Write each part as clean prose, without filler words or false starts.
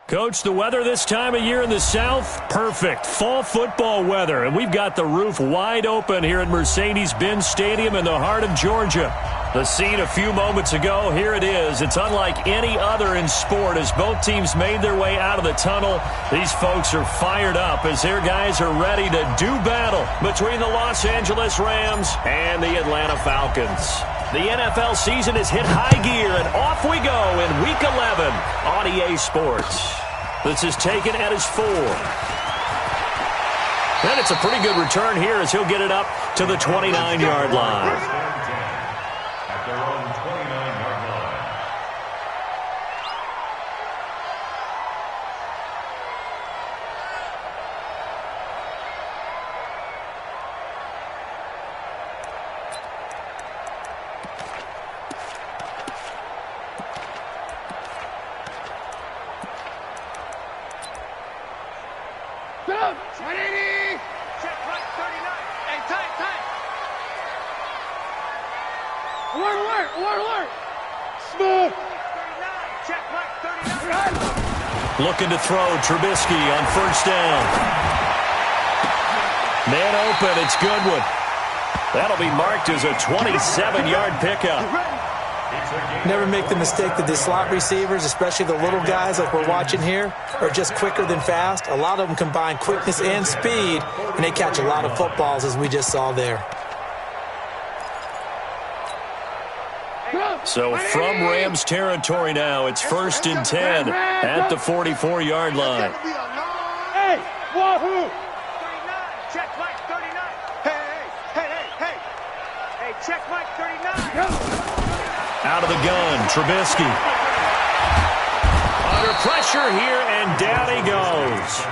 Coach, the weather this time of year in the South, perfect. Fall football weather, and we've got the roof wide open here at Mercedes-Benz Stadium in the heart of Georgia. The scene a few moments ago, here it is. It's unlike any other in sport as both teams made their way out of the tunnel. These folks are fired up as their guys are ready to do battle between the Los Angeles Rams and the Atlanta Falcons. The NFL season has hit high gear, and off we go in Week 11 on EA Sports. This is taken at his 4. And it's a pretty good return here as he'll get it up to the 29-yard line. Looking to throw, Trubisky on first down. Man open, it's Goodwin. That'll be marked as a 27-yard pickup. Never make the mistake that the slot receivers, especially the little guys like we're watching here, are just quicker than fast. A lot of them combine quickness and speed, and they catch a lot of footballs, as we just saw there. So from Rams territory now, it's 1st and 10 at the 44-yard line. Hey, wahoo! 39, check Mike 39. Hey, check Mike 39. Out of the gun, Trubisky. Under pressure here, and down he goes.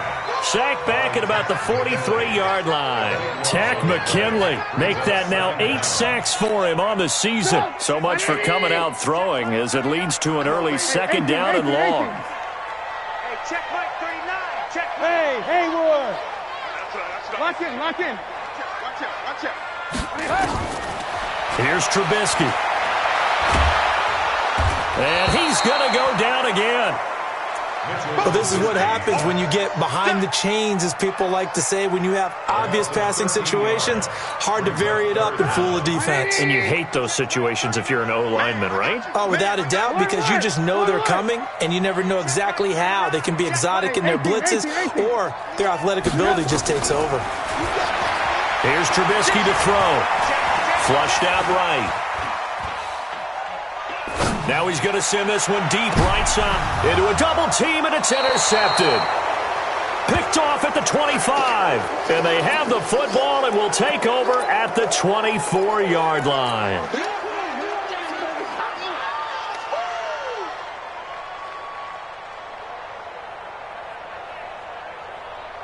Sacked back at about the 43-yard line. Tack McKinley make that now 8 sacks for him on the season. So much for coming out throwing as it leads to an early 2nd down and long. Hey, check Mike 39. Check. Hey, Haywood. Lock in. Watch it. Here's Trubisky. And he's going to go down again. Well, this is what happens when you get behind the chains, as people like to say. When you have obvious passing situations, hard to vary it up and fool a defense. And you hate those situations if you're an O-lineman, right? Oh, without a doubt, because you just know they're coming, and you never know exactly how. They can be exotic in their blitzes, or their athletic ability just takes over. Here's Trubisky to throw. Flushed out right. Now he's going to send this one deep right side into a double team, and it's intercepted. Picked off at the 25. And they have the football and will take over at the 24-yard line.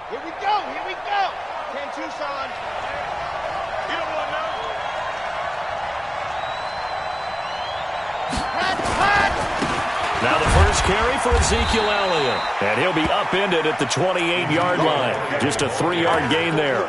Here we go. 10-2, son. You don't want to know. Now the first carry for Ezekiel Elliott. And he'll be upended at the 28-yard line. Just a 3-yard gain there.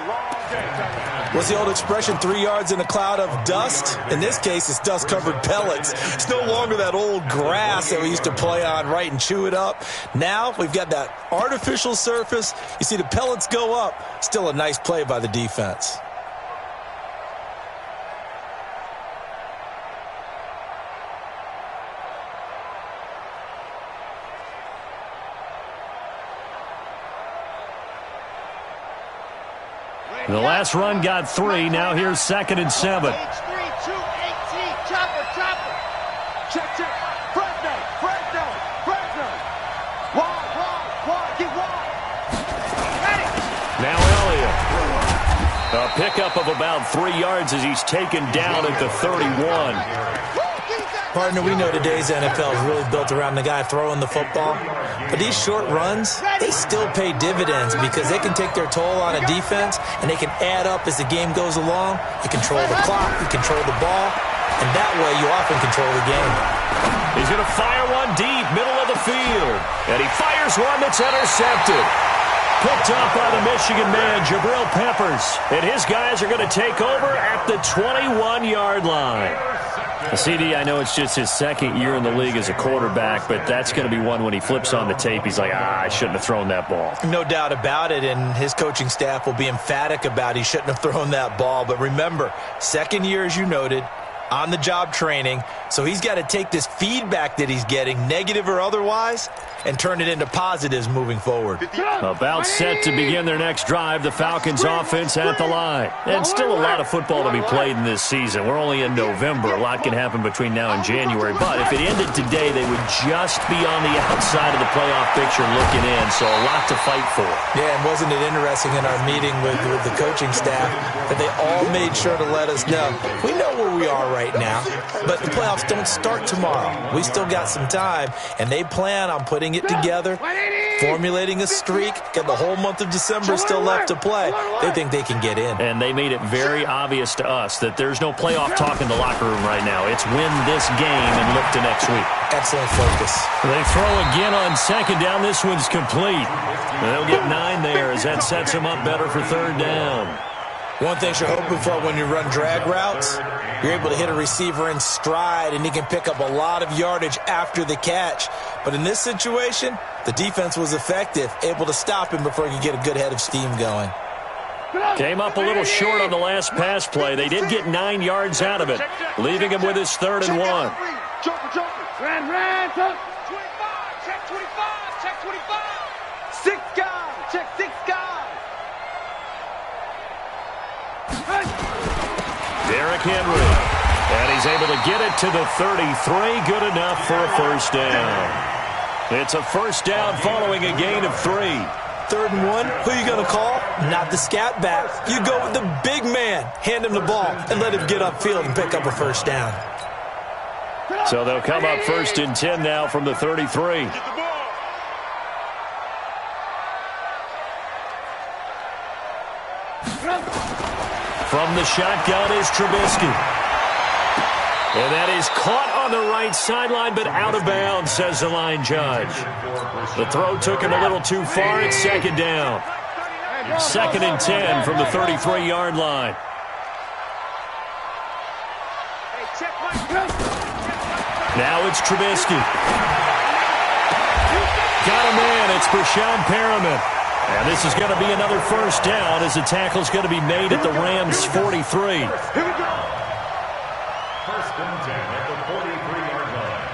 What's the old expression, 3 yards in a cloud of dust? In this case, it's dust-covered pellets. It's no longer that old grass that we used to play on, right, and chew it up. Now we've got that artificial surface. You see the pellets go up. Still a nice play by the defense. The last run got 3. Now here's 2nd and 7. H3, 218, chopper. Check. Fresno. Wide, get wide. Ready. Now Elliott. A pickup of about 3 yards as he's taken down at the 31. Partner, we know today's NFL is really built around the guy throwing the football. But these short runs, they still pay dividends because they can take their toll on a defense, and they can add up as the game goes along. You control the clock, you control the ball, and that way you often control the game. He's going to fire one deep, middle of the field. And he fires one that's intercepted. Picked up by the Michigan man, Jabril Peppers. And his guys are going to take over at the 21-yard line. CD, I know it's just his second year in the league as a quarterback, but that's going to be one when he flips on the tape, he's like, I shouldn't have thrown that ball. No doubt about it, and his coaching staff will be emphatic about he shouldn't have thrown that ball. But remember, second year, as you noted, on-the-job training, so he's got to take this feedback that he's getting, negative or otherwise, and turn it into positives moving forward. About set to begin their next drive, the Falcons offense at the line. And still a lot of football to be played in this season. We're only in November. A lot can happen between now and January. But if it ended today, they would just be on the outside of the playoff picture looking in. So a lot to fight for. Yeah, and wasn't it interesting in our meeting with the coaching staff that they all made sure to let us know, we know where we are right now, but the playoffs don't start tomorrow. We still got some time, and they plan on putting it together, formulating a streak, got the whole month of December still left to play. They think they can get in. And they made it very obvious to us that there's no playoff talk in the locker room right now. It's win this game and look to next week. Excellent focus. They throw again on second down. This one's complete. They'll get 9 there as that sets them up better for third down. One thing you're hoping for when you run drag routes, you're able to hit a receiver in stride, and he can pick up a lot of yardage after the catch. But in this situation, the defense was effective, able to stop him before he could get a good head of steam going. Came up a little short on the last pass play. They did get 9 yards out of it, leaving him with his 3rd and 1. Ran, 25, check 25, check 25. 6 guys, check 6 guys. Derrick Henry, and he's able to get it to the 33, good enough for a first down. It's a first down following a gain of 3. 3rd and 1, who are you going to call? Not the scat back. You go with the big man, hand him the ball, and let him get upfield and pick up a first down. So they'll come up 1st and 10 now from the 33. From the shotgun is Trubisky. And that is caught on the right sideline, but out of bounds, says the line judge. The throw took him a little too far. It's 2nd down. 2nd and 10 from the 33-yard line. Now it's Trubisky. Got a man. It's Brashad Perriman. And this is going to be another first down as the tackle's going to be made at the Rams' 43. Here we go. 1st and 10 at the 43-yard line.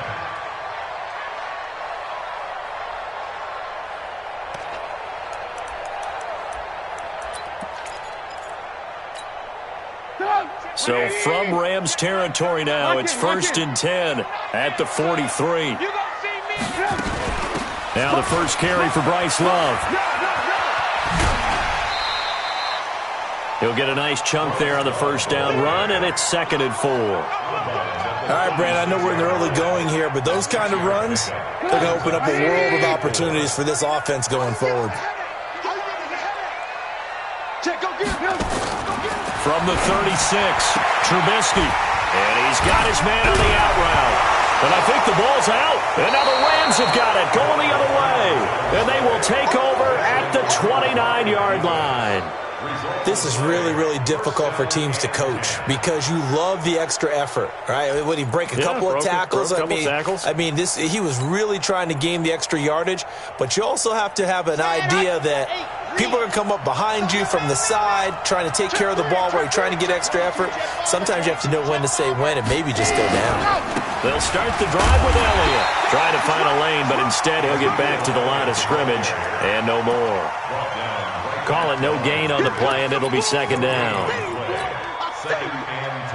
So from Rams territory now, it's 1st and 10 at the 43. Now the first carry for Bryce Love. He'll get a nice chunk there on the first down run, and it's 2nd and 4. All right, Brandon, I know we're in the early going here, but those kind of runs, they're going to open up a world of opportunities for this offense going forward. From the 36, Trubisky. And he's got his man on the out route. But I think the ball's out. And now the Rams have got it, going the other way. And they will take over at the 29-yard line. This is really, really difficult for teams to coach because you love the extra effort, right? Would he break a couple of tackles? I mean, he was really trying to gain the extra yardage, but you also have to have an idea that people are going to come up behind you from the side, trying to take care of the ball while you're trying to get extra effort. Sometimes you have to know when to say when and maybe just go down. They'll start the drive with Elliott. Trying to find a lane, but instead he'll get back to the line of scrimmage and no more. Call it no gain on the play, and it'll be 2nd down. 2nd and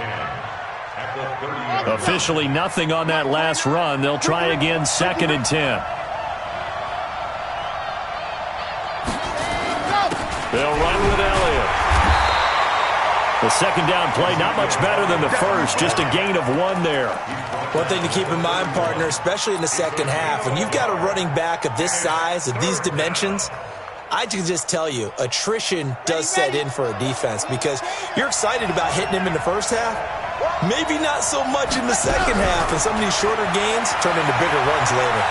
10. Officially nothing on that last run. They'll try again 2nd and 10. They'll run with Elliott. The 2nd down play, not much better than the first, just a gain of 1 there. One thing to keep in mind, partner, especially in the second half, when you've got a running back of this size, of these dimensions, I can just tell you, attrition does set in for a defense because you're excited about hitting him in the first half. Maybe not so much in the second half, and some of these shorter gains turn into bigger runs later.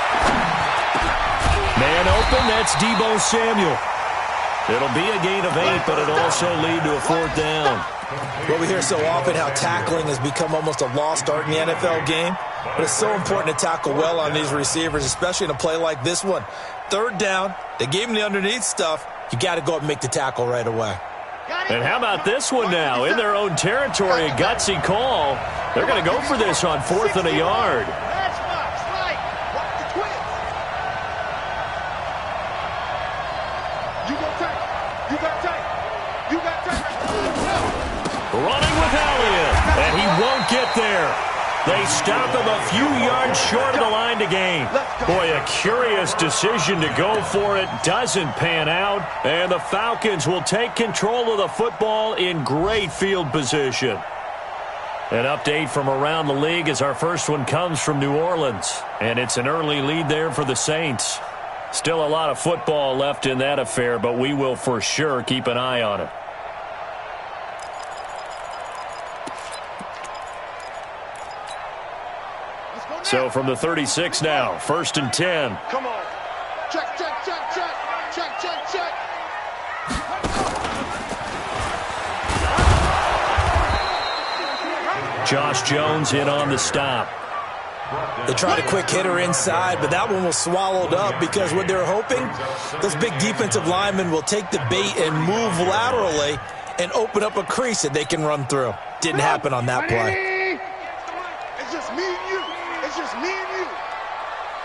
Man open, that's Deebo Samuel. It'll be a gain of 8, but it'll also lead to a 4th down. Well, we hear so often how tackling has become almost a lost art in the NFL game, but it's so important to tackle well on these receivers, especially in a play like this one. 3rd down, they gave him the underneath stuff. You got to go up and make the tackle right away. And how about this one now? In their own territory, a gutsy call. They're going to go for this on 4th and a yard. Running with Elliott, and he won't get there. They stop him a few yards short of the line to gain. Boy, a curious decision to go for it. Doesn't pan out, and the Falcons will take control of the football in great field position. An update from around the league as our first one comes from New Orleans, and it's an early lead there for the Saints. Still a lot of football left in that affair, but we will for sure keep an eye on it. So from the 36 now, 1st and 10. Come on. Check, check, check, check. Check, check, check. Josh Jones in on the stop. They tried a quick hitter inside, but that one was swallowed up because what they're hoping, those big defensive linemen will take the bait and move laterally and open up a crease that they can run through. Didn't happen on that play. It's just me and you. It's just me and you.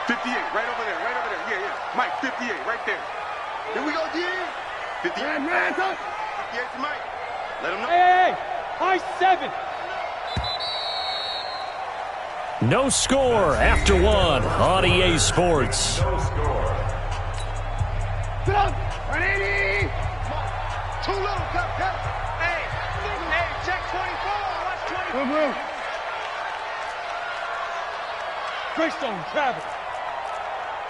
58, right over there, right over there. Yeah, yeah. Mike, 58, right there. Here we go, D. 58. Man, 58 to Mike. Let him know. Hey, high 7. No score after 1 on EA Sports. No score. Sit up. 180. Too low, cut. Hey, check 24. Watch 24. Greystone, Travis.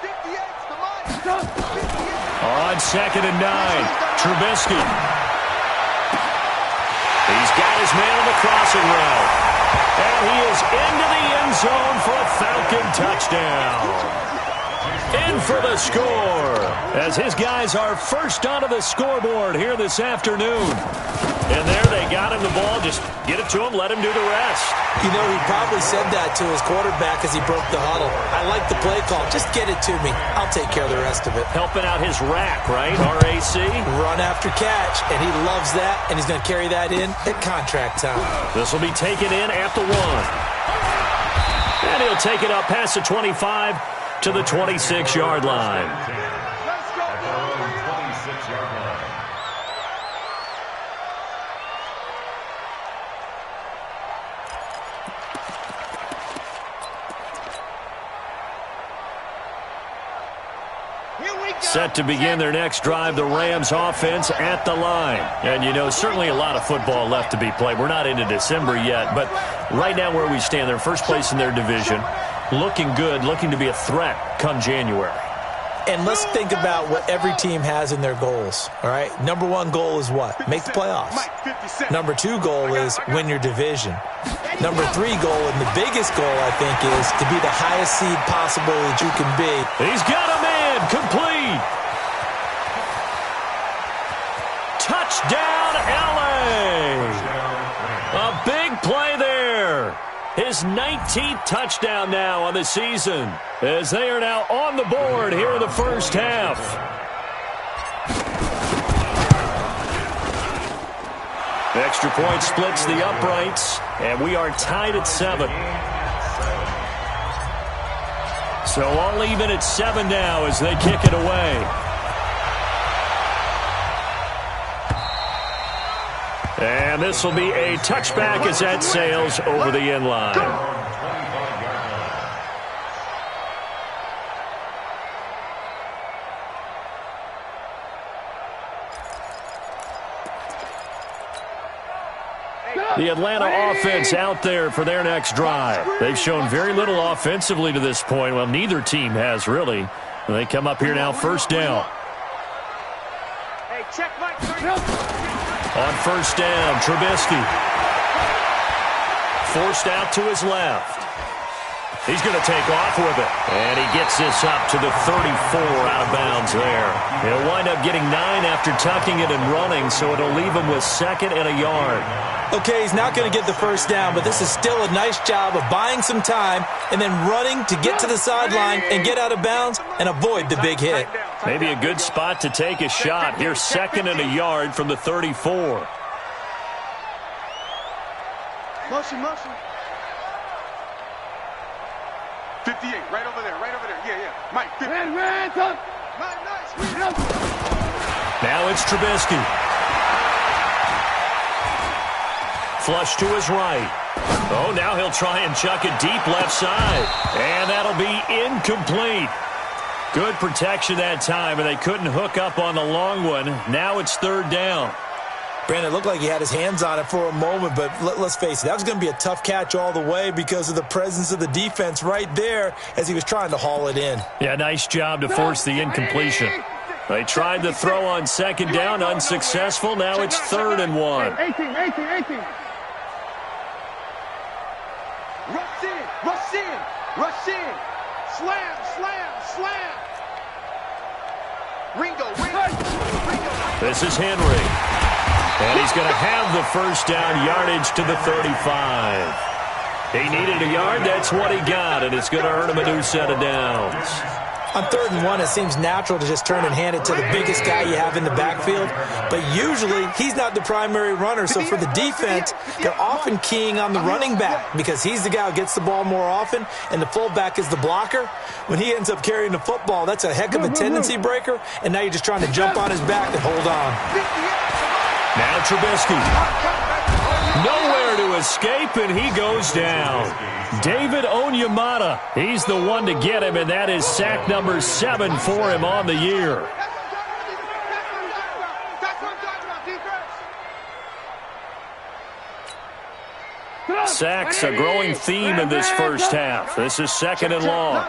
58 to Mike. On 2nd and 9, Trubisky. He's got his man on the crossing route. And he is into the end zone for a Falcon touchdown. In for the score, as his guys are first onto the scoreboard here this afternoon. And there they got him the ball. Just get it to him, let him do the rest. You know, he probably said that to his quarterback as he broke the huddle. I like the play call. Just get it to me. I'll take care of the rest of it. Helping out his rack, right? RAC. Run after catch, and he loves that, and he's going to carry that in at contract time. This will be taken in at the 1. And he'll take it up past the 25 to the 26-yard line. Let's go. At their own 26-yard line. Set to begin their next drive, the Rams offense at the line. And, you know, certainly a lot of football left to be played. We're not into December yet, but right now where we stand, they're first place in their division. Looking good, looking to be a threat come January. And let's think about what every team has in their goals, all right? Number 1 goal is what? Make the playoffs. Number 2 goal is win your division. Number 3 goal, and the biggest goal, I think, is to be the highest seed possible that you can be. He's got a man, complete. Touchdown, LA. A big play there. His 19th touchdown now on the season, as they are now on the board here in the first half. Extra point splits the uprights, and we are tied at 7. So all even at 7 now as they kick it away. And this will be a touchback as that sails over the end line. The Atlanta offense out there for their next drive. They've shown very little offensively to this point. Well, neither team has really. They come up here now, first down. Hey, check Mike. On first down, Trubisky. Forced out to his left. He's going to take off with it. And he gets this up to the 34 out of bounds there. He'll wind up getting 9 after tucking it and running, so it'll leave him with 2nd and a yard. Okay, he's not going to get the first down, but this is still a nice job of buying some time and then running to get to the sideline and get out of bounds and avoid the big hit. Maybe a good spot to take a shot. Here's 2nd and a yard from the 34. Motion. 58, right over there. Yeah. Mike, 50. Nice. Now it's Trubisky. Flush to his right. Oh, now he'll try and chuck it deep left side. And that'll be incomplete. Good protection that time, and they couldn't hook up on the long one. Now it's 3rd down. Brandon, it looked like he had his hands on it for a moment, but let's face it, that was going to be a tough catch all the way because of the presence of the defense right there as he was trying to haul it in. Yeah, nice job to force the incompletion. They tried to throw on 2nd down, unsuccessful. Now it's 3rd and 1. 18. Rush in. Slam. Ringo. This is Henry. And he's going to have the first down, yardage to the 35. He needed a yard. That's what he got, and it's going to earn him a new set of downs. On 3rd and 1, it seems natural to just turn and hand it to the biggest guy you have in the backfield. But usually, he's not the primary runner. So for the defense, they're often keying on the running back because he's the guy who gets the ball more often, and the fullback is the blocker. When he ends up carrying the football, that's a heck of a tendency breaker, and now you're just trying to jump on his back and hold on. Now Trubisky. Nowhere to escape, and he goes down. David Onyemata, he's the one to get him, and that is sack number 7 for him on the year. Sacks, a growing theme in this first half. This is 2nd and long.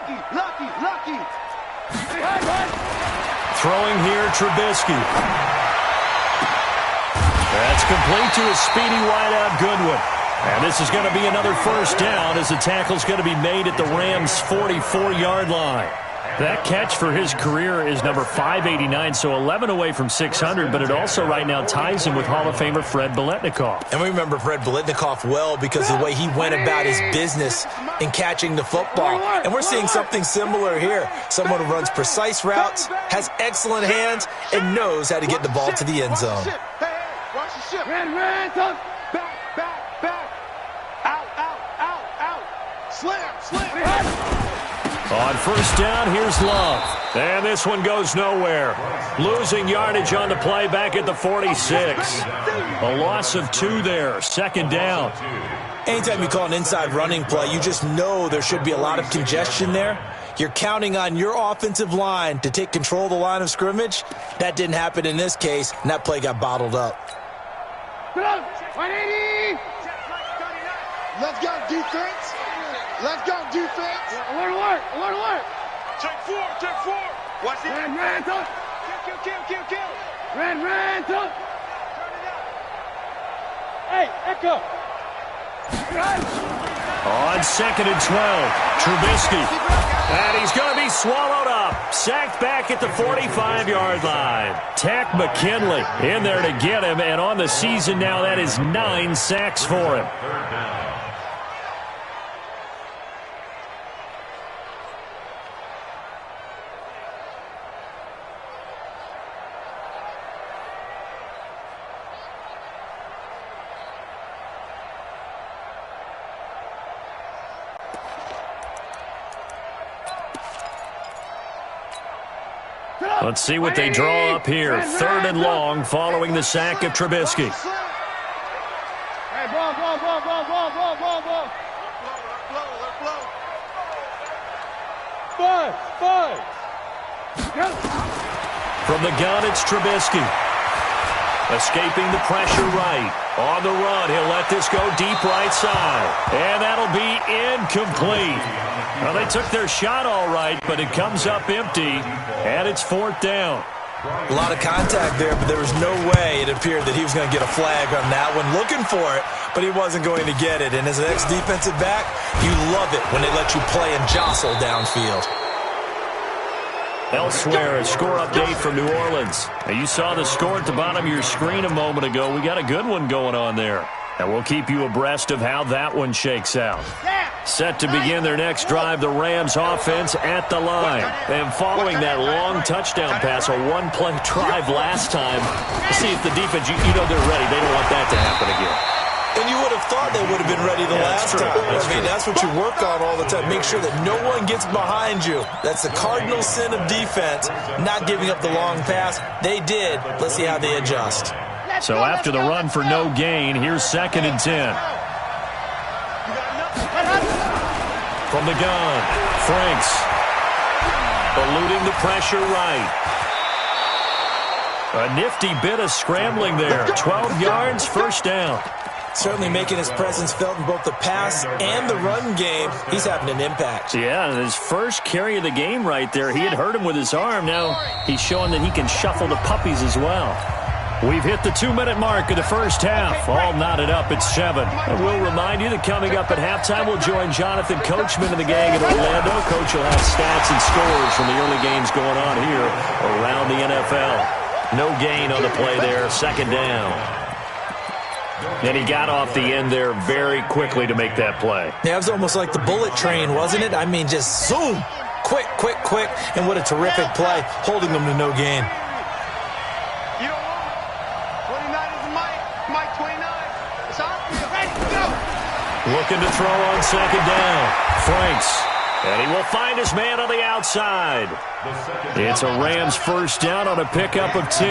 Throwing here, Trubisky. That's complete to a speedy wideout Goodwin. And this is going to be another first down as the tackle's going to be made at the Rams' 44-yard line. That catch for his career is number 589, so 11 away from 600, but it also right now ties him with Hall of Famer Fred Biletnikoff. And we remember Fred Biletnikoff well because of the way he went about his business in catching the football. And we're seeing something similar here. Someone who runs precise routes, has excellent hands, and knows how to get the ball to the end zone. Watch the ship. Ran. Back. Out. Slam. On first down, here's Love. And this one goes nowhere. Losing yardage on the play back at the 46. A loss of 2 there. 2nd down. Anytime you call an inside running play, you just know there should be a lot of congestion there. You're counting on your offensive line to take control of the line of scrimmage. That didn't happen in this case, and that play got bottled up. 180. Let's go, defense. Alert. Check 4. Watch it. Ran, tuck. Kill. Ran, tuck. Hey, echo. On 2nd and 12, Trubisky. And he's going to be swallowed up. Sacked back at the 45-yard line. Tack McKinley in there to get him. And on the season now, that is 9 sacks for him. Let's see what they draw up here. 3rd and long following the sack of Trubisky. Hey, ball. Five. From the gun, it's Trubisky. Escaping the pressure right. On the run, he'll let this go deep right side. And that'll be incomplete. Well, they took their shot all right, but it comes up empty, and it's 4th down. A lot of contact there, but there was no way it appeared that he was going to get a flag on that one. Looking for it, but he wasn't going to get it. And as an ex-defensive back, you love it when they let you play and jostle downfield. Elsewhere, a score update from New Orleans. Now, you saw the score at the bottom of your screen a moment ago. We got a good one going on there. And we'll keep you abreast of how that one shakes out. Set to begin their next drive, the Rams offense at the line. And following that long touchdown pass, a one-play drive last time, see if the defense, you know they're ready. They don't want that to happen again. And you would have thought they would have been ready the last time. That's what you work on all the time. Make sure that no one gets behind you. That's the cardinal sin of defense, not giving up the long pass. They did. Let's see how they adjust. So after the run for no gain, here's 2nd and 10. From the gun, Franks eluding the pressure right. A nifty bit of scrambling there. 12 yards, first down. Certainly making his presence felt in both the pass and the run game. He's having an impact. Yeah, his first carry of the game right there. He had hurt him with his arm. Now he's showing that he can shuffle the puppies as well. We've hit the 2-minute mark of the first half. All knotted up at 7. And we'll remind you that coming up at halftime, we'll join Jonathan Coachman and the gang in Orlando. Coach will have stats and scores from the early games going on here around the NFL. No gain on the play there. 2nd down. And he got off the end there very quickly to make that play. Yeah, it was almost like the bullet train, wasn't it? I mean, just zoom. Quick, quick, quick. And what a terrific play, holding them to no gain. Looking to throw on 2nd down. Franks. And he will find his man on the outside. It's a Rams first down on a pickup of 10.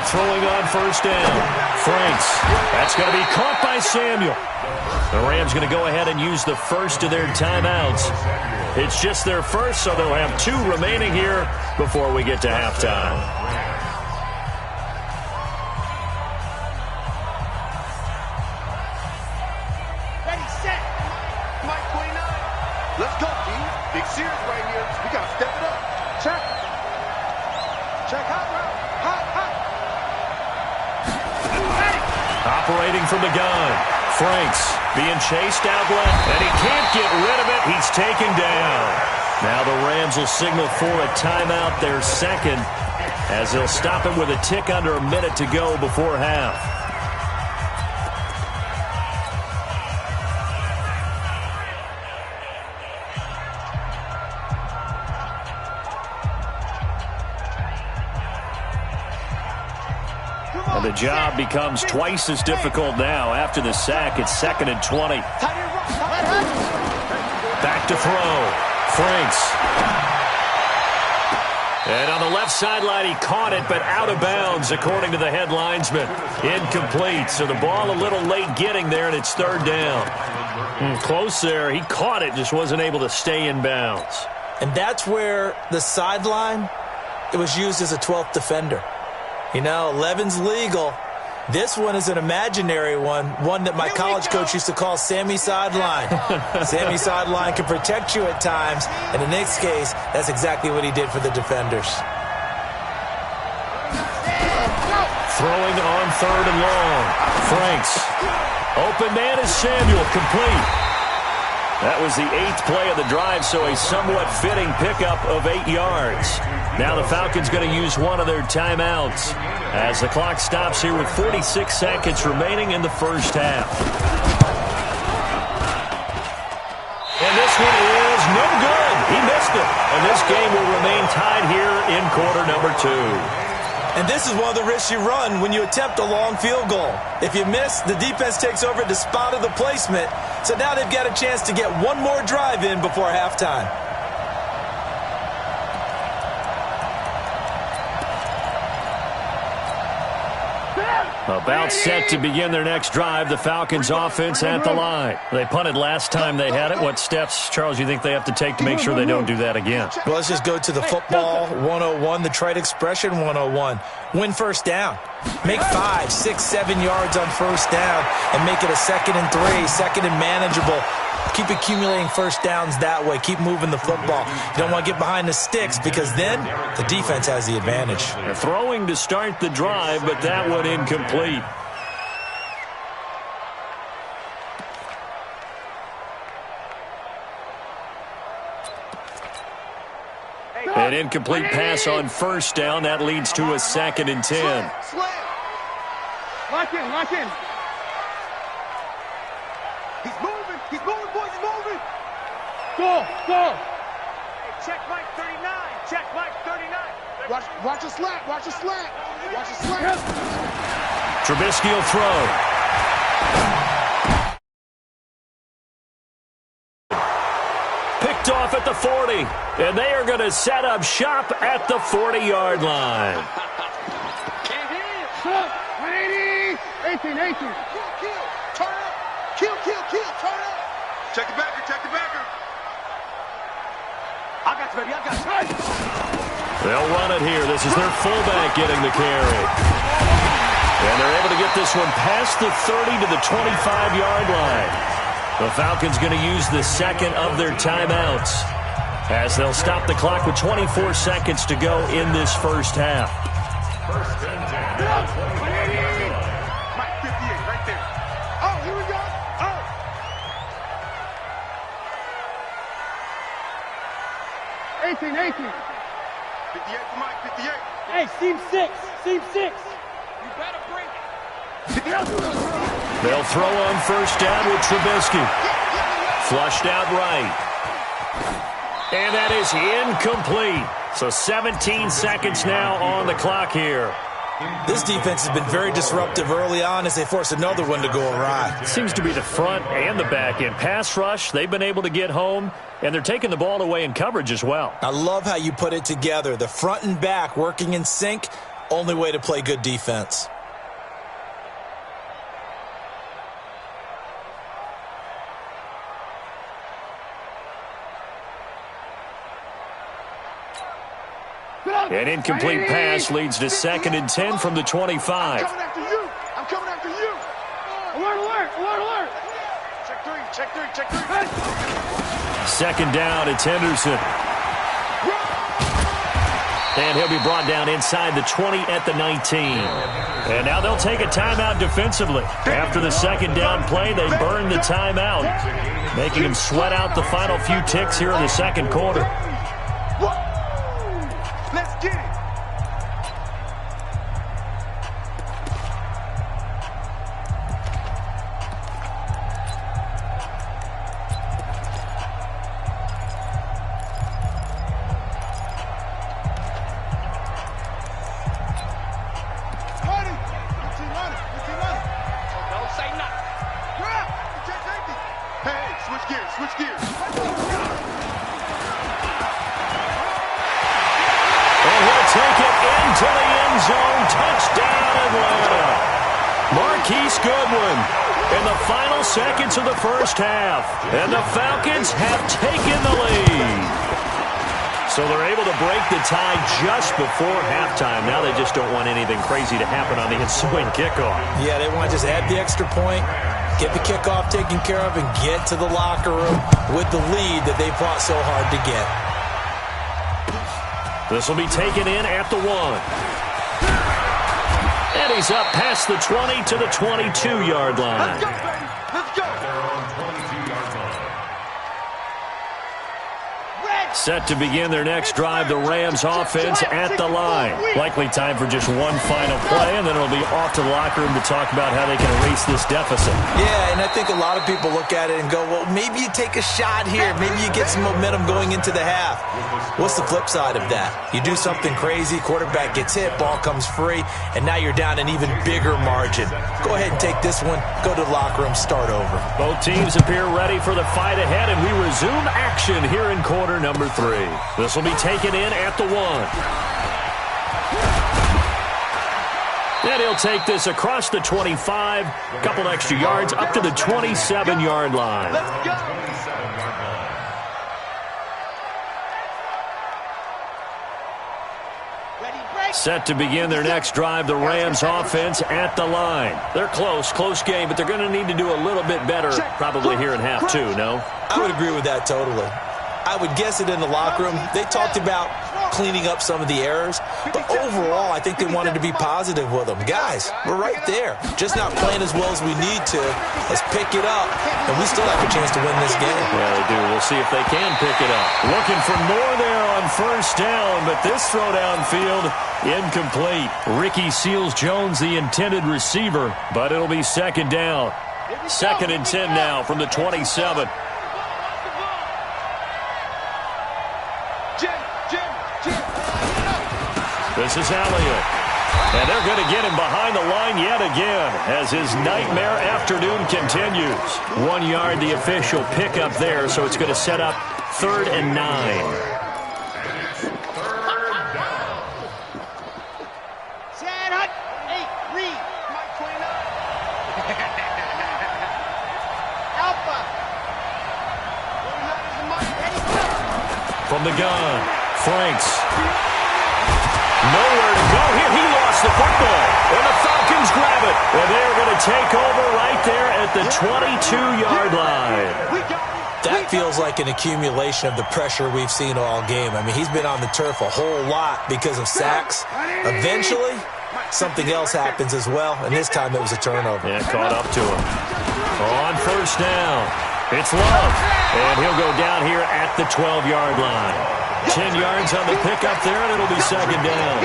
Throwing on 1st down. Franks. That's going to be caught by Samuel. The Rams going to go ahead and use the first of their timeouts. It's just their first, so they'll have 2 remaining here before we get to halftime. Let's go, D. Big series right here. We got to step it up. Check. Check hot route. Hot. Operating from the gun. Franks being chased out left, and he can't get rid of it. He's taken down. Now the Rams will signal for a timeout, their 2nd, as they'll stop it with a tick under a minute to go before half. And the job becomes twice as difficult now. After the sack, it's 2nd and 20. Back to throw. Franks. And on the left sideline, he caught it, but out of bounds, according to the head linesman. Incomplete. So the ball a little late getting there, and it's 3rd down. Close there. He caught it, just wasn't able to stay in bounds. And that's where the sideline, it was used as a 12th defender. You know, 11's legal. This one is an imaginary one that my college coach used to call Sammy Sideline. Sammy Sideline can protect you at times, and in this case, that's exactly what he did for the defenders. Throwing on 3rd and long. Franks. Open man is Samuel, complete. That was the 8th play of the drive, so a somewhat fitting pickup of 8 yards. Now the Falcons going to use one of their timeouts as the clock stops here with 46 seconds remaining in the first half. And this one is no good. He missed it. And this game will remain tied here in quarter number 2. And this is one of the risks you run when you attempt a long field goal. If you miss, the defense takes over at the spot of the placement. So now they've got a chance to get one more drive in before halftime. About set to begin their next drive, the Falcons offense at the line. They punted last time they had it. What steps, Charles, you think they have to take to make sure they don't do that again? Well, let's just go to the football 101, the trade expression 101. Win first down. Make 5, 6, 7 yards on first down and make it a 2nd and 3, 2nd and manageable. Keep accumulating first downs that way. Keep moving the football. You don't want to get behind the sticks because then the defense has the advantage. They're throwing to start the drive, but that one incomplete. An incomplete pass on first down. That leads to a 2nd and 10. Lock in, lock in. He's moving, boys, he's moving. Go, go. Hey, check Mike 39, check Mike 39. Watch a slant, watch a slant. Watch a slant. Trubisky will throw. Picked off at the 40, and they are going to set up shop at the 40-yard line. Can't hit it. Stop. 180. 18, 18. Kill. Turn up. Kill. Turn up. Check the backer. I got you, baby, I got you. They'll run it here. This is their fullback getting the carry. And they're able to get this one past the 30 to the 25-yard line. The Falcons going to use the 2nd of their timeouts as they'll stop the clock with 24 seconds to go in this first half. First and 10. Mike 58 right there. Oh, here we go. Oh. 18, 18. 58 for Mike, 58. Hey, seam 6. Seam 6. You better bring it. They'll throw on first down with Trubisky. Flushed out right. And that is incomplete. So 17 seconds now on the clock here. This defense has been very disruptive early on as they force another one to go awry. It seems to be the front and the back end. Pass rush, they've been able to get home, and they're taking the ball away in coverage as well. I love how you put it together. The front and back working in sync, only way to play good defense. An incomplete pass leads to 2nd and 10 from the 25. I'm coming after you. Alert. Check three. 2nd down, it's Henderson. And he'll be brought down inside the 20 at the 19. And now they'll take a timeout defensively. After the 2nd down play, they burn the timeout, making them sweat out the final few ticks here in the 2nd quarter. Let's get it. Switch gears. And he'll take it into the end zone. Touchdown, Atlanta. Marquise Goodwin in the final seconds of the first half. And the Falcons have taken the lead. So they're able to break the tie just before halftime. Now they just don't want anything crazy to happen on the ensuing kickoff. Yeah, they want to just add the extra point, get the kickoff taken care of, and get to the locker room with the lead that they fought so hard to get. This will be taken in at the 1. And he's up past the 20 to the 22-yard line. Let's go, baby. Let's go. Their own 22-yard line. Set to begin their next drive, the Rams offense at the line. Likely time for just one final play, and then it'll be off to the locker room to talk about how they can erase this deficit. Yeah, and I think a lot of people look at it and go, well, maybe you take a shot here. Maybe you get some momentum going into the half. What's the flip side of that? You do something crazy, quarterback gets hit, ball comes free, and now you're down an even bigger margin. Go ahead and take this one, go to the locker room, start over. Both teams appear ready for the fight ahead, and we resume action here in quarter number 3. This will be taken in at the 1. And he'll take this across the 25, a couple extra yards up to the 27-yard line. Let's go. 27-yard line. Set to begin their next drive, the Rams offense at the line. They're close game, but they're going to need to do a little bit better probably here in half two, no? I would agree with that totally. I would guess it in the locker room. They talked about cleaning up some of the errors, but overall, I think they wanted to be positive with them. Guys, we're right there. Just not playing as well as we need to. Let's pick it up, and we still have a chance to win this game. Yeah, they do. We'll see if they can pick it up. Looking for more there on first down, but this throw downfield, incomplete. Ricky Seals-Jones, the intended receiver, but it'll be second down. 2nd and 10 now from the 27. This is Elliott. And they're going to get him behind the line yet again as his nightmare afternoon continues. 1 yard, the official pickup there, so it's going to set up 3rd and 9. From the gun, Franks. Nowhere to go here. He lost the football. And the Falcons grab it. And they're going to take over right there at the 22-yard line. That feels like an accumulation of the pressure we've seen all game. I mean, he's been on the turf a whole lot because of sacks. Eventually, something else happens as well, and this time it was a turnover. Yeah, caught up to him. On first down, it's Love. And he'll go down here at the 12-yard line. 10 yards on the pickup there, and it'll be second down.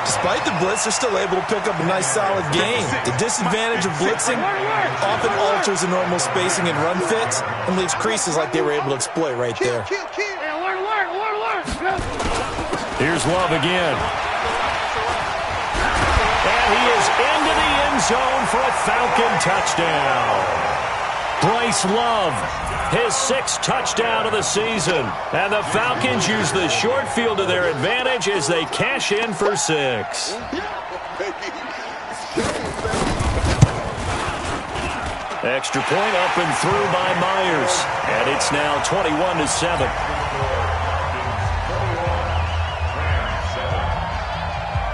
Despite the blitz, they're still able to pick up a nice, solid gain. The disadvantage of blitzing often alters the normal spacing and run fits and leaves creases like they were able to exploit right there. Here's Love again. And he is into the end zone for a Falcon touchdown. Bryce Love, his 6th touchdown of the season. And the Falcons use the short field to their advantage as they cash in for 6. Extra point up and through by Myers. And it's now 21-7.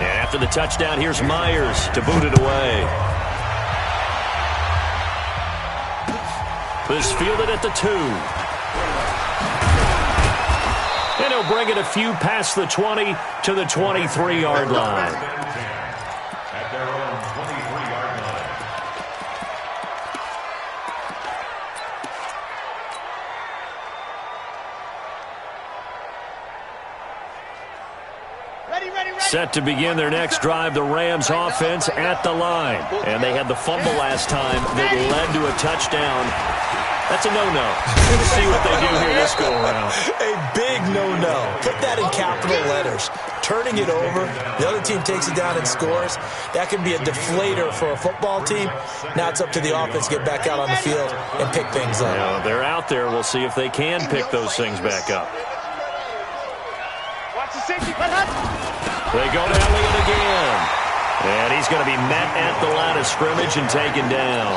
And after the touchdown, here's Myers to boot it away. This fielded at the 2. And he'll bring it a few past the 20 to the 23-yard line. At their own 23-yard line. Set to begin their next drive, the Rams offense at the line. And they had the fumble last time that led to a touchdown. That's a no-no. We'll see what they do here this go-around. A big no-no. Put that in capital letters. Turning it over, the other team takes it down and scores. That can be a deflator for a football team. Now it's up to the offense to get back out on the field and pick things up. Yeah, they're out there. We'll see if they can pick those things back up. Watch the safety. They go to Elliott again. And he's going to be met at the line of scrimmage and taken down.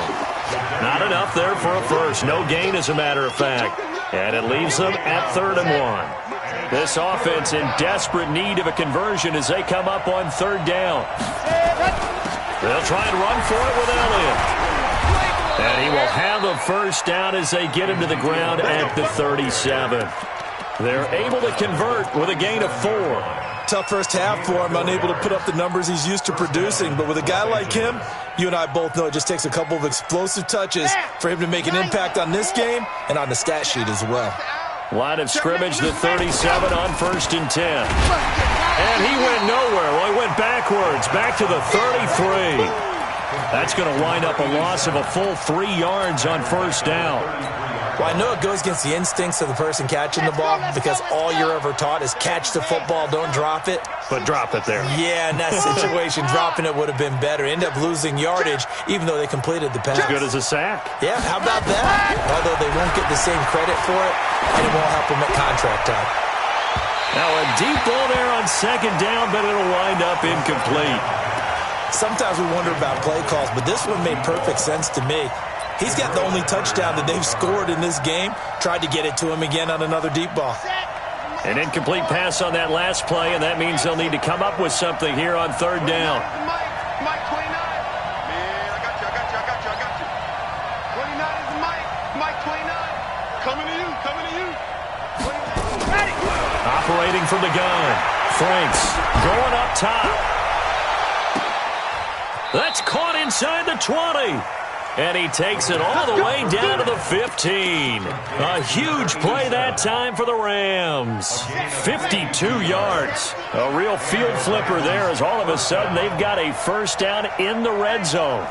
Not enough there for a first. No gain, as a matter of fact. And it leaves them at 3rd and 1. This offense in desperate need of a conversion as they come up on 3rd down. They'll try and run for it with Elliott. And he will have a first down as they get him to the ground at the 37. They're able to convert with a gain of 4. Tough first half for him, unable to put up the numbers he's used to producing. But with a guy like him, you and I both know it just takes a couple of explosive touches for him to make an impact on this game and on the stat sheet as well. Line of scrimmage, the 37 on 1st and 10. And he went nowhere. Well, he went backwards, back to the 33. That's going to wind up a loss of a full 3 yards on first down. Well, I know it goes against the instincts of the person catching the ball because all you're ever taught is catch the football, don't drop it. But drop it there. Yeah, in that situation, dropping it would have been better. End up losing yardage, even though they completed the pass. As good as a sack. Yeah, how about that? Although they won't get the same credit for it, and it won't help them at contract time. Now a deep ball there on 2nd down, but it'll wind up incomplete. Sometimes we wonder about play calls, but this one made perfect sense to me. He's got the only touchdown that they've scored in this game. Tried to get it to him again on another deep ball. An incomplete pass on that last play, and that means they'll need to come up with something here on third down. Mike 29. Man, I got you. 29 is the Mike 29. Coming to you. 29. Ready. Operating from the gun. Franks going up top. That's caught inside the 20. And he takes it all the way down to the 15. A huge play that time for the Rams. 52 yards. A real field flipper there as all of a sudden they've got a first down in the red zone.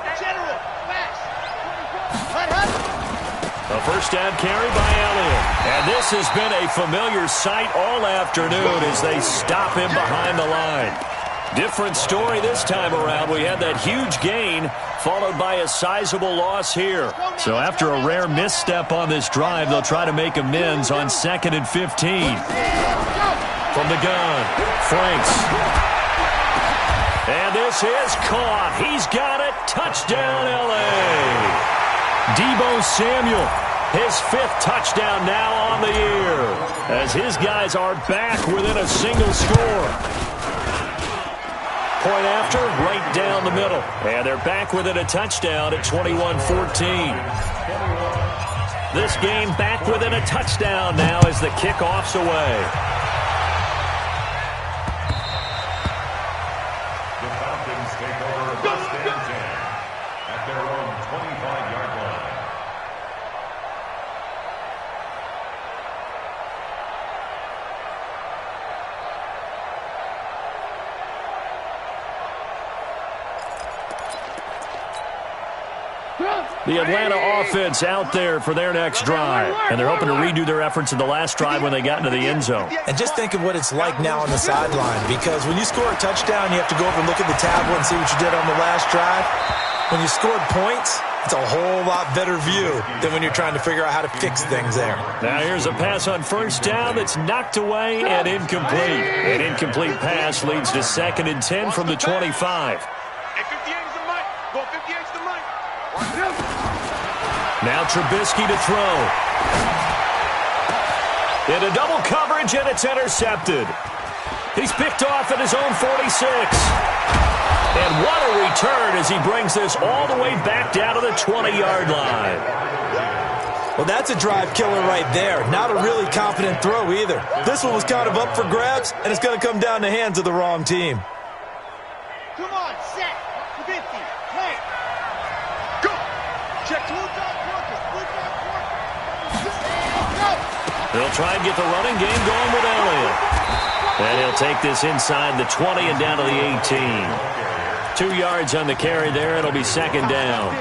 A first down carry by Elliott. And this has been a familiar sight all afternoon as they stop him behind the line. Different story this time around. We had that huge gain followed by a sizable loss here. So after a rare misstep on this drive, they'll try to make amends on 2nd and 15. From the gun, Franks. And this is caught. He's got it. Touchdown, L.A. Deebo Samuel, his 5th touchdown now on the year, as his guys are back within a single score. Point after, right down the middle. And they're back within a touchdown at 21-14. This game back within a touchdown now as the kickoff's away. The Falcons take over first and 10 at their own 25-yard line. The Atlanta offense out there for their next drive. And they're hoping to redo their efforts in the last drive when they got into the end zone. And just think of what it's like now on the sideline, because when you score a touchdown, you have to go over and look at the tablet and see what you did on the last drive. When you scored points, it's a whole lot better view than when you're trying to figure out how to fix things there. Now here's a pass on first down that's knocked away and incomplete. An incomplete pass leads to 2nd and 10 from the 25. Hey, 58 is the Mike. Go 58 is the Mike. Now Trubisky to throw. Into double coverage, and it's intercepted. He's picked off at his own 46. And what a return as he brings this all the way back down to the 20-yard line. Well, that's a drive killer right there. Not a really confident throw either. This one was kind of up for grabs, and it's going to come down the hands of the wrong team. Come on, set. 50. Play. Go. Check two. They'll try and get the running game going with Elliott. And he'll take this inside the 20 and down to the 18. 2 yards on the carry there. It'll be 2nd down.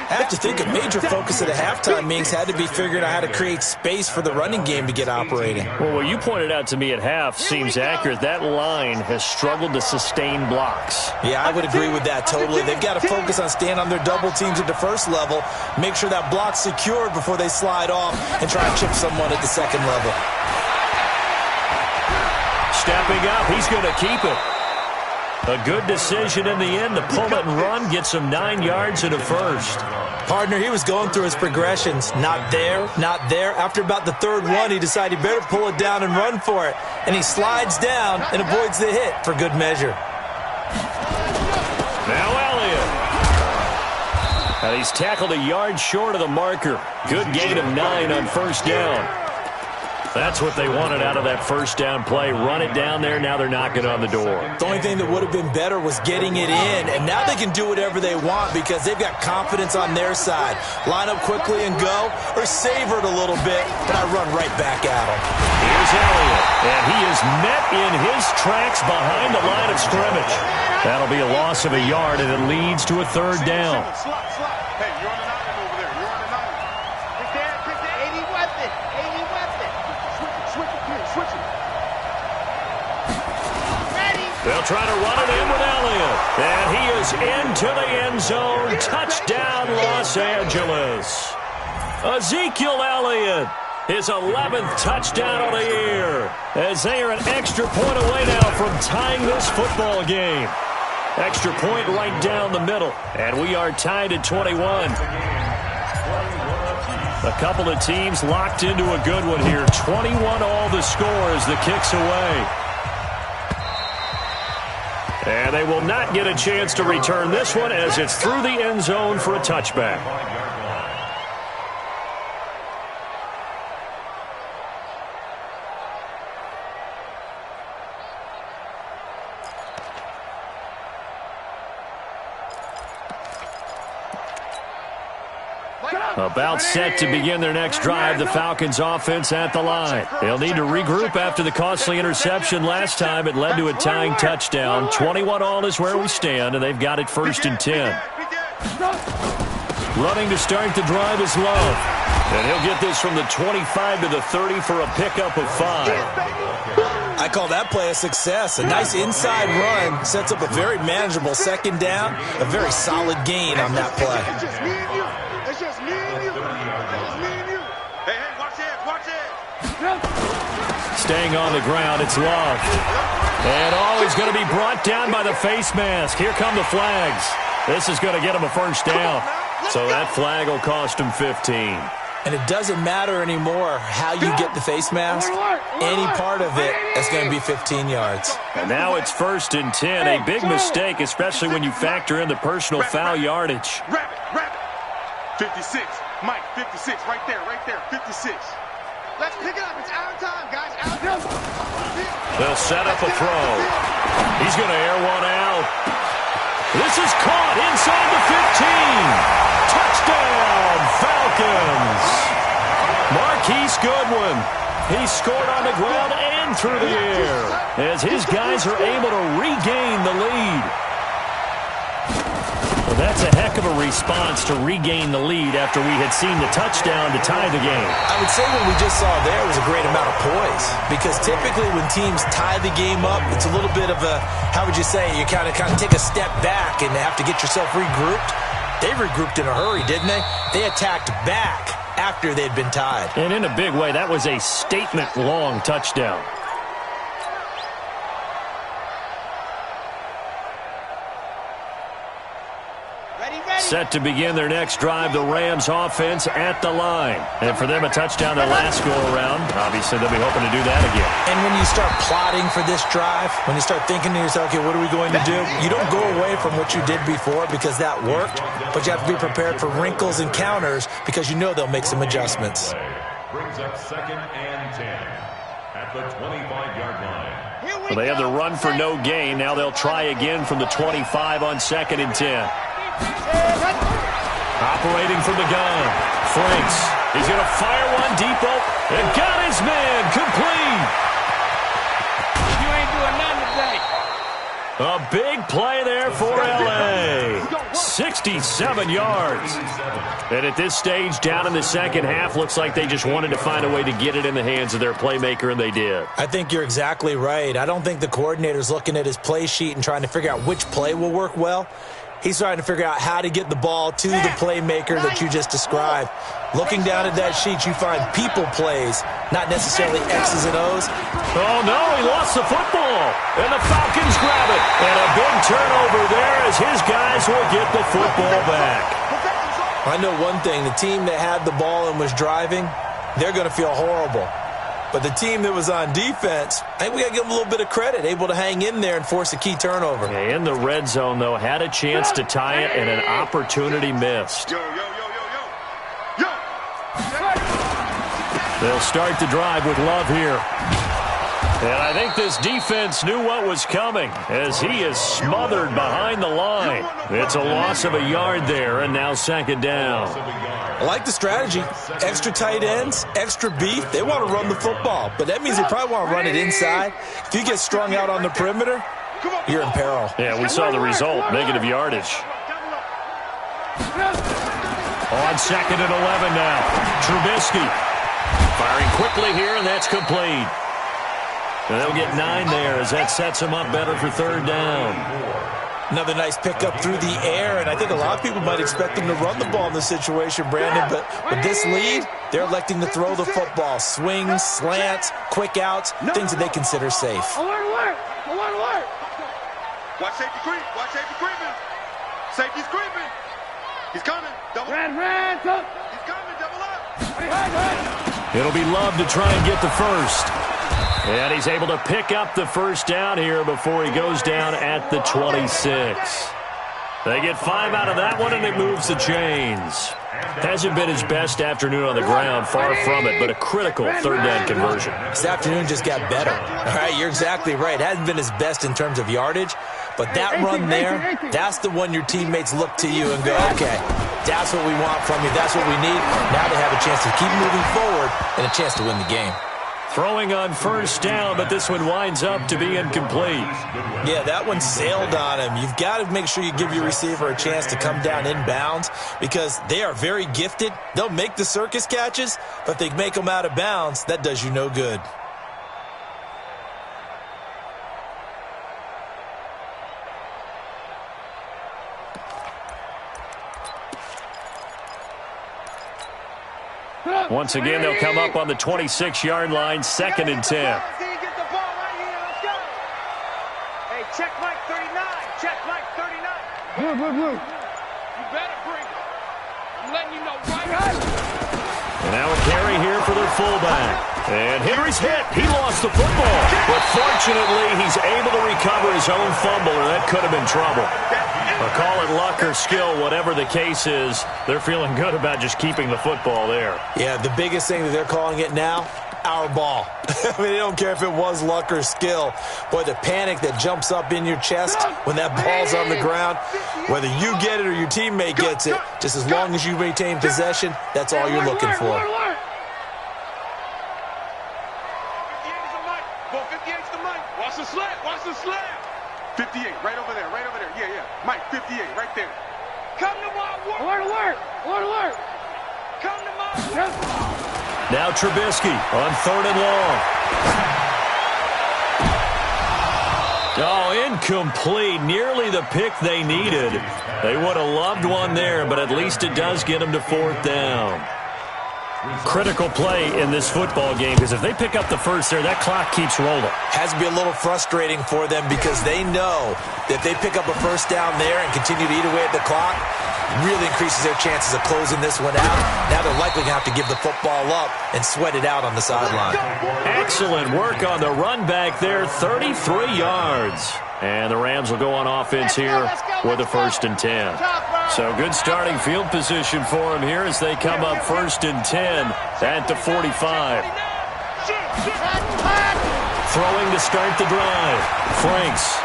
I have to think a major focus at the halftime meetings had to be figuring out how to create space for the running game to get operating. Well, what you pointed out to me at half seems accurate. That line has struggled to sustain blocks. Yeah, I would agree with that totally. They've got to focus on staying on their double teams at the first level, make sure that block's secured before they slide off and try and chip someone at the second level. Stepping up, he's going to keep it. A good decision in the end to pull it and run, get some 9 yards in a first. Partner, he was going through his progressions. Not there, not there. After about the 3rd one, he decided he better pull it down and run for it. And he slides down and avoids the hit for good measure. Now Elliott. And he's tackled a yard short of the marker. Good gain of 9 on first down. That's what they wanted out of that first down play. Run it down there. Now they're knocking on the door. The only thing that would have been better was getting it in. And now they can do whatever they want because they've got confidence on their side. Line up quickly and go, or savor it a little bit, but I run right back at them. Here's Elliott. And he is met in his tracks behind the line of scrimmage. That'll be a loss of a yard, and it leads to a 3rd down. Hey, you're on an island over there. You're on an island. Pick that. 80 weapon. 80 weapon. Switch it. Ready. They'll try to run it in with Elliott. And he is into the end zone. Touchdown, Los Angeles. Ezekiel Elliott, his 11th touchdown of the year, as they are an extra point away now from tying this football game. Extra point right down the middle, and we are tied at 21. A couple of teams locked into a good one here. 21 all the score as the kick's away. And they will not get a chance to return this one as it's through the end zone for a touchback. About set to begin their next drive, the Falcons offense at the line. They'll need to regroup after the costly interception last time. It led to a tying touchdown. 21 all is where we stand, and they've got it 1st and 10. Running to start the drive is Love. And he'll get this from the 25 to the 30 for a pickup of 5. I call that play a success. A nice inside run sets up a very manageable 2nd down. A very solid gain on that play. It's just me and you. It's me and you. Hey, watch it, watch it. Staying on the ground, it's Love. And he's going to be brought down by the face mask. Here come the flags. This is going to get him a 1st down. So that flag will cost him 15. And it doesn't matter anymore how you get the face mask. Any part of it is going to be 15 yards. And now it's 1st and 10. A big mistake, especially when you factor in the personal foul yardage. Wrap it. 56. Mike, 56. Right there, 56. Let's pick it up. It's our time, guys. Our time. They'll set up a throw. He's going to air one out. This is caught inside the 15. Touchdown, Falcons. Marquise Goodwin. He scored on the ground and through the air as his guys are able to regain the lead. Well, that's a heck of a response to regain the lead after we had seen the touchdown to tie the game. I would say what we just saw there was a great amount of poise, because typically when teams tie the game up, it's a little bit of a, how would you say, you kind of take a step back and have to get yourself regrouped. They regrouped in a hurry, didn't they? They attacked back after they'd been tied. And in a big way, that was a statement-long touchdown. Set to begin their next drive, the Rams offense at the line. And for them, a touchdown their last go-around. Obviously, they'll be hoping to do that again. And when you start plotting for this drive, when you start thinking to yourself, okay, what are we going to do? You don't go away from what you did before because that worked, but you have to be prepared for wrinkles and counters because you know they'll make some adjustments. Brings up 2nd and 10 at the 25-yard line. Well, they have the run for no gain. Now they'll try again from the 25 on 2nd and 10. Operating from the gun. Franks. He's going to fire one deep and got his man complete. You ain't doing nothing today. A big play there for L.A. 67 yards. And at this stage, down in the second half, looks like they just wanted to find a way to get it in the hands of their playmaker, and they did. I think you're exactly right. I don't think the coordinator's looking at his play sheet and trying to figure out which play will work well. He's trying to figure out how to get the ball to the playmaker that you just described. Looking down at that sheet, you find people plays, not necessarily X's and O's. Oh, no, he lost the football. And the Falcons grab it. And a big turnover there as his guys will get the football back. I know one thing. The team that had the ball and was driving, they're going to feel horrible. But the team that was on defense, I think we got to give them a little bit of credit, able to hang in there and force a key turnover. In the red zone, though, had a chance to tie it and an opportunity missed. Yo. They'll start the drive with Love here. And I think this defense knew what was coming as he is smothered behind the line. It's a loss of a yard there, and now 2nd down. I like the strategy. Extra tight ends, extra beef. They want to run the football, but that means they probably want to run it inside. If you get strung out on the perimeter, you're in peril. Yeah, we saw the result, negative yardage. On 2nd and 11 now. Trubisky firing quickly here, and that's complete. And they'll get 9 there as that sets them up better for 3rd down. Another nice pickup through the air, and I think a lot of people might expect them to run the ball in this situation, Brandon, but with this lead, they're electing to throw the football. Swings, slants, quick outs, things that they consider safe. Alert! Watch safety creep. Watch safety creeping. Safety's creeping. He's coming. Double. Ran, He's coming. Double up. It'll be Love to try and get the first. And he's able to pick up the first down here before he goes down at the 26. They get 5 out of that one, and it moves the chains. Hasn't been his best afternoon on the ground, far from it, but a critical third down conversion. This afternoon just got better. All right, you're exactly right. Hasn't been his best in terms of yardage, but that run there, that's the one your teammates look to you and go, okay, that's what we want from you. That's what we need. Now they have a chance to keep moving forward and a chance to win the game. Throwing on first down, but this one winds up to be incomplete. Yeah, that one sailed on him. You've got to make sure you give your receiver a chance to come down inbounds because they are very gifted. They'll make the circus catches, but if they make them out of bounds, that does you no good. Once again, they'll come up on the 26-yard line, 2nd and 10. Hey, check Mike 39. Check Mike 39. Blue. You better bring it. I'm letting you know right. And now a carry here for their fullback. And Henry's hit. He lost the football. But fortunately, he's able to recover his own fumble, or that could have been trouble. Or call it luck or skill, whatever the case is, they're feeling good about just keeping the football there. Yeah, the biggest thing that they're calling it now, our ball. I mean, they don't care if it was luck or skill. Boy, the panic that jumps up in your chest when that ball's on the ground, whether you get it or your teammate gets it, just as long as you maintain possession, that's all you're looking for. 58's the mic. Go 58's the mic. Watch the slant. Watch the slant. 58, right over there, right over there. Yeah. Mike, 58, right there. Come to my work. Alert. Come to my work. Now Trubisky on 3rd and long. Oh, incomplete. Nearly the pick they needed. They would have loved one there, but at least it does get them to 4th down. Critical play in this football game because if they pick up the first there, that clock keeps rolling. Has to be a little frustrating for them because they know that if they pick up a first down there and continue to eat away at the clock, really increases their chances of closing this one out. Now they're likely going to have to give the football up and sweat it out on the sideline. Excellent work on the run back there, 33 yards. And the Rams will go on offense here with a 1st and 10. So good starting field position for them here as they come up 1st and 10 at the 45. Throwing to start the drive. Franks.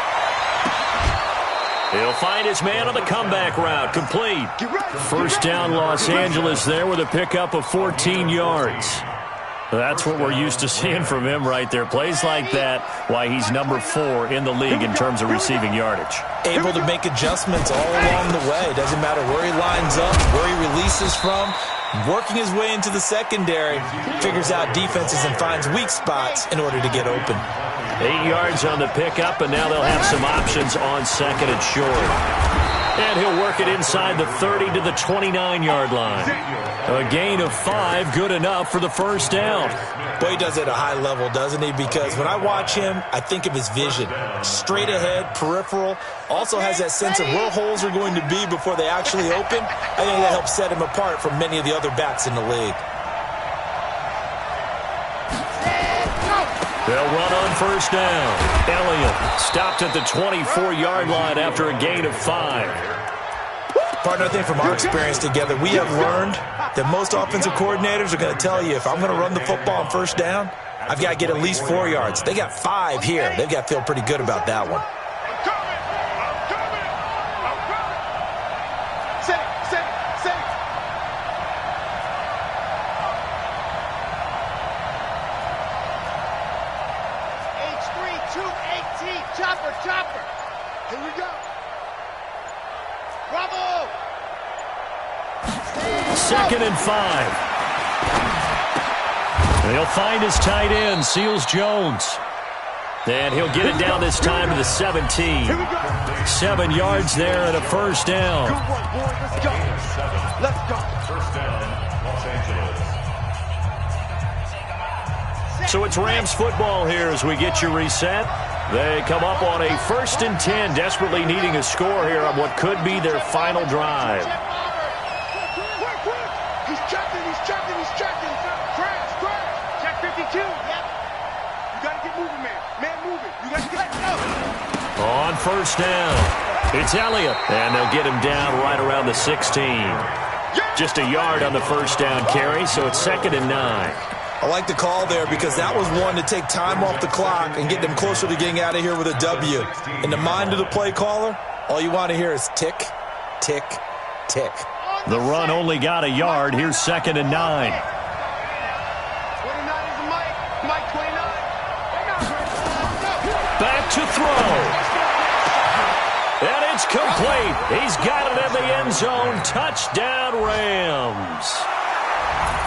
He'll find his man on the comeback route. Complete. First down Los Angeles there with a pickup of 14 yards. That's what we're used to seeing from him right there. Plays like that, why he's number 4 in the league in terms of receiving yardage. Able to make adjustments all along the way. Doesn't matter where he lines up, where he releases from. Working his way into the secondary, figures out defenses and finds weak spots in order to get open. 8 yards on the pickup, and now they'll have some options on 2nd and short. And he'll work it inside the 30 to the 29-yard line. A gain of 5, good enough for the first down. Boy, he does it at a high level, doesn't he? Because when I watch him, I think of his vision. Straight ahead, peripheral. Also has that sense of where holes are going to be before they actually open. I think that helps set him apart from many of the other backs in the league. They'll run on first down. Elliott stopped at the 24-yard line after a gain of 5. Partner, I think from our experience together, we have learned that most offensive coordinators are going to tell you, if I'm going to run the football on first down, I've got to get at least 4 yards. They got 5 here. They've got to feel pretty good about that one. Chopper. Here we go. Bravo. 2nd and 5. They'll find his tight end, Seals Jones. And he'll get it down this time to the 17. 7 yards there and a first down. Good work, boy. Let's go. Let's go. First down, Los Angeles. So it's Rams football here as we get you reset. They come up on a 1st and 10, desperately needing a score here on what could be their final drive. He's checking. Crash. Check 52. Yep. You got to get moving, man. Man moving. You got to get On first down, it's Elliott, and they'll get him down right around the 16. Just a yard on the first down carry, so it's 2nd and 9. I like the call there because that was one to take time off the clock and get them closer to getting out of here with a W. In the mind of the play caller, all you want to hear is tick, tick, tick. The run only got a yard. Here's 2nd and 9. 29 is Mike 29. Back to throw. And it's complete. He's got it in the end zone. Touchdown, Rams.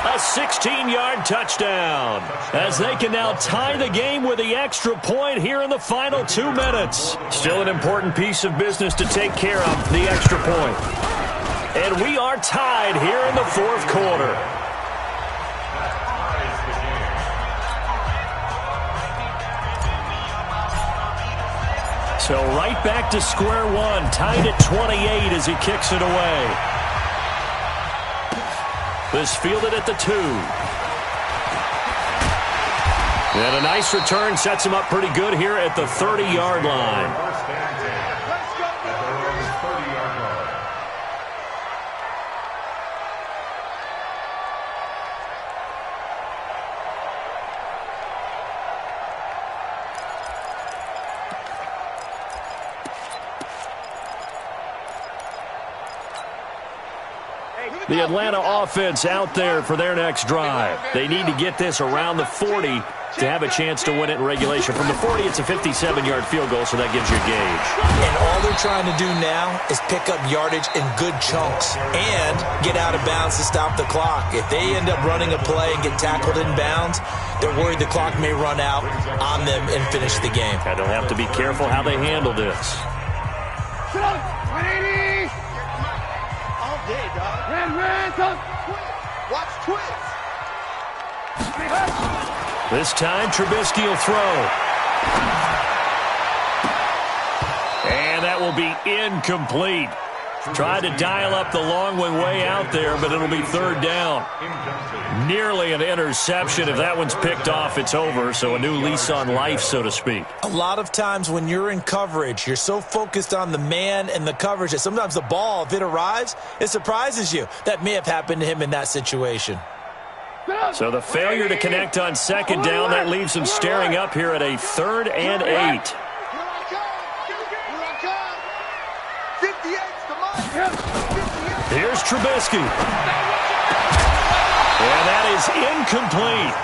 A 16-yard touchdown, as they can now tie the game with the extra point here in the final 2 minutes. Still an important piece of business to take care of, the extra point. And we are tied here in the 4th quarter. So right back to square one, tied at 28 as he kicks it away. This fielded at the 2. And a nice return sets him up pretty good here at the 30-yard line. The Atlanta offense out there for their next drive. They need to get this around the 40 to have a chance to win it in regulation. From the 40, it's a 57-yard field goal, so that gives you a gauge. And all they're trying to do now is pick up yardage in good chunks and get out of bounds to stop the clock. If they end up running a play and get tackled in bounds, they're worried the clock may run out on them and finish the game. And they'll have to be careful how they handle this. 180. All day, dog. Watch twist. This time, Trubisky will throw. And that will be incomplete. Tried to dial up the long one way out there, but it'll be 3rd down. Nearly an interception. If that one's picked off, it's over. So a new lease on life, so to speak. A lot of times when you're in coverage, you're so focused on the man and the coverage that sometimes the ball, if it arrives, it surprises you. That may have happened to him in that situation. So the failure to connect on 2nd down, that leaves him staring up here at a 3rd and 8. Here's Trubisky. And that is incomplete.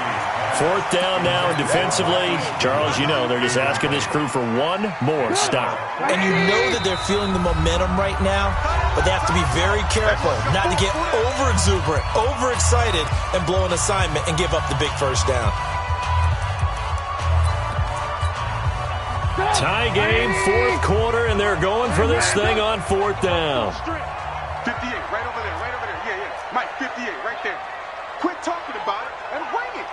4th down now, and defensively, Charles, you know, they're just asking this crew for one more stop. And you know that they're feeling the momentum right now, but they have to be very careful not to get over-exuberant, overexcited, and blow an assignment and give up the big first down. Tie game, 4th quarter, and they're going for this thing on 4th down. 58, right over there. Yeah. Mike, 58, right there. Quit talking about it and bring it.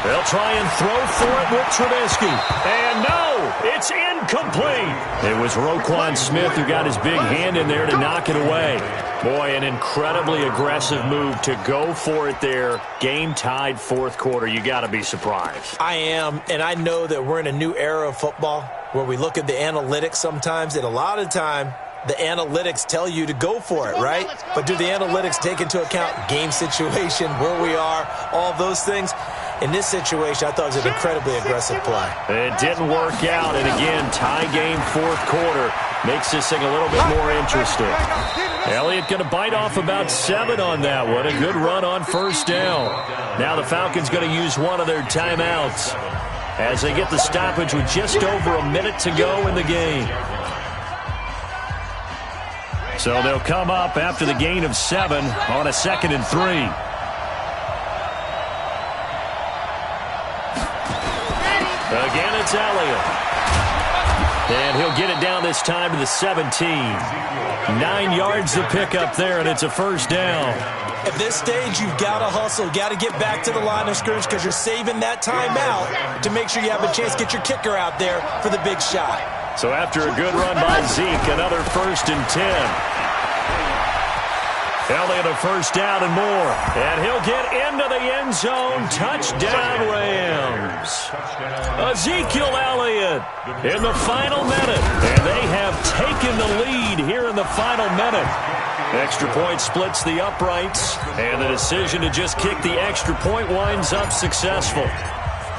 They'll try and throw for it with Trubisky. And no, it's incomplete. It was Roquan Smith who got his big hand in there to knock it away. Boy, an incredibly aggressive move to go for it there. Game tied, 4th quarter. You got to be surprised. I am, and I know that we're in a new era of football where we look at the analytics sometimes, and a lot of the time, the analytics tell you to go for it, right? But do the analytics take into account game situation, where we are, all those things? In this situation, I thought it was an incredibly aggressive play. It didn't work out, and again, tie game, 4th quarter. Makes this thing a little bit more interesting. Elliott going to bite off about 7 on that one. A good run on 1st down. Now the Falcons going to use one of their timeouts as they get the stoppage with just over a minute to go in the game. So they'll come up after the gain of 7 on a 2nd and 3. Again, it's Elliott. And he'll get it down this time to the 17. 9 yards to pick up there, and it's a 1st down. At this stage, you've got to hustle. Got to get back to the line of scrimmage because you're saving that timeout to make sure you have a chance to get your kicker out there for the big shot. So after a good run by Zeke, another 1st and 10. Elliott a first down and more. And he'll get into the end zone. Touchdown, Rams. Ezekiel Elliott in the final minute. And they have taken the lead here in the final minute. Extra point splits the uprights. And the decision to just kick the extra point winds up successful.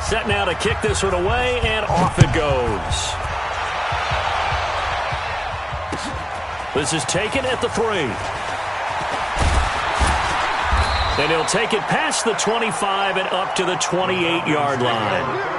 Set now to kick this one away, and off it goes. This is taken at the 3. And he'll take it past the 25 and up to the 28-yard line.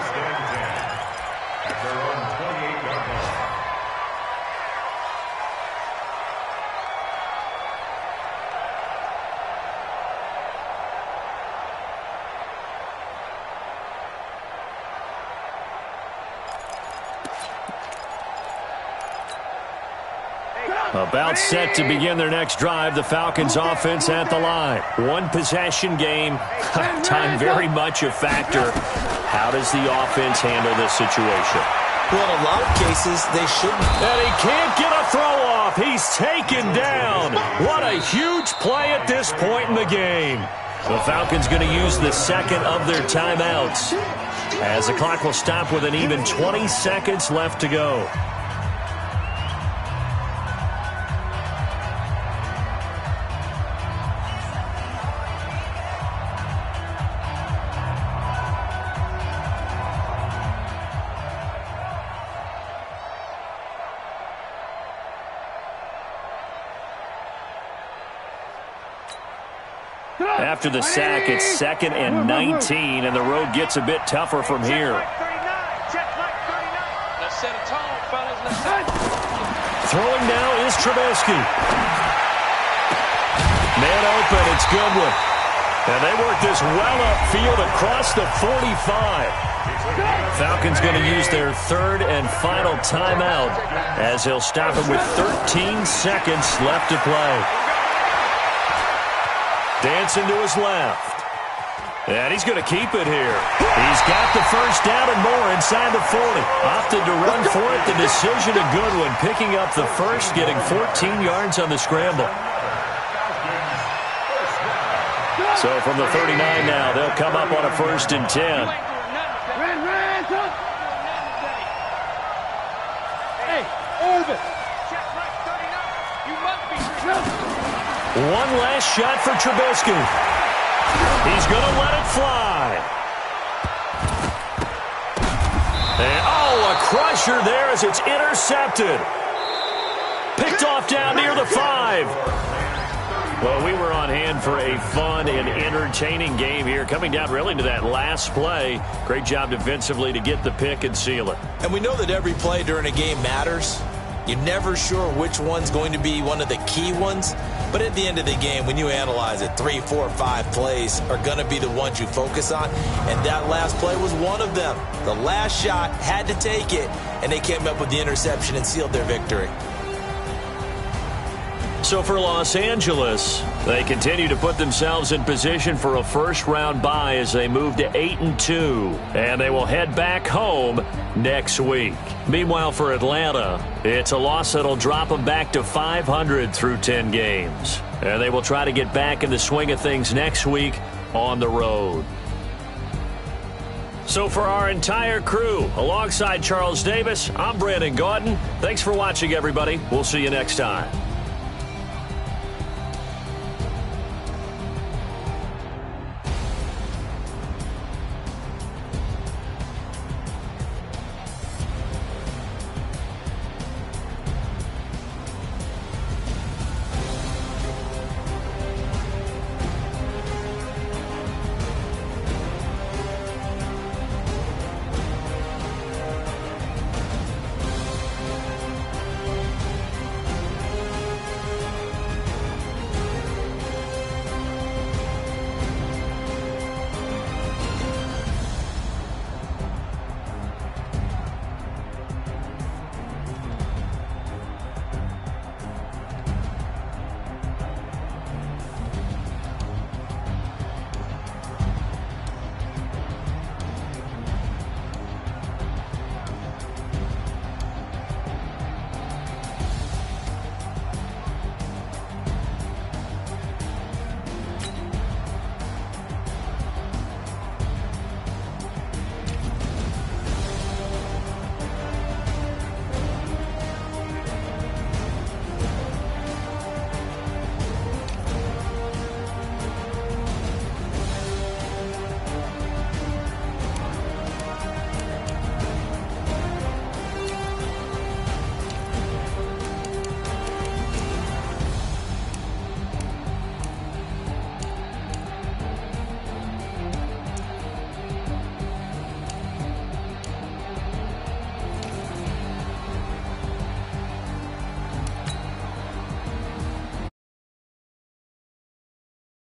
About set to begin their next drive, the Falcons offense at the line. One possession game. Time very much a factor. How does the offense handle this situation? Well, in a lot of cases, they shouldn't. And he can't get a throw off. He's taken down. What a huge play at this point in the game. The Falcons going to use the second of their timeouts, as the clock will stop with an even 20 seconds left to go. After the sack, it's 2nd and 19, and the road gets a bit tougher from here. Throwing now is Trubisky. Man open, it's Goodwin. And they work this well upfield across the 45. Falcons going to use their 3rd and final timeout, as he'll stop him with 13 seconds left to play. Dancing to his left. And he's going to keep it here. He's got the first down and more inside the 40. Opted to run for it. The decision of Goodwin, picking up the first, getting 14 yards on the scramble. So from the 39 now, they'll come up on a 1st and 10. One last shot for Trubisky. He's going to let it fly. And, a crusher there as it's intercepted. Picked off down near the 5. Well, we were on hand for a fun and entertaining game here, coming down really to that last play. Great job defensively to get the pick and seal it. And we know that every play during a game matters. You're never sure which one's going to be one of the key ones. But at the end of the game, when you analyze it, 3, 4, 5 plays are going to be the ones you focus on. And that last play was one of them. The last shot had to take it, and they came up with the interception and sealed their victory. So for Los Angeles, they continue to put themselves in position for a first-round bye as they move to 8-2, and they will head back home next week. Meanwhile, for Atlanta, it's a loss that'll drop them back to 500 through 10 games, and they will try to get back in the swing of things next week on the road. So for our entire crew, alongside Charles Davis, I'm Brandon Gaudin. Thanks for watching, everybody. We'll see you next time.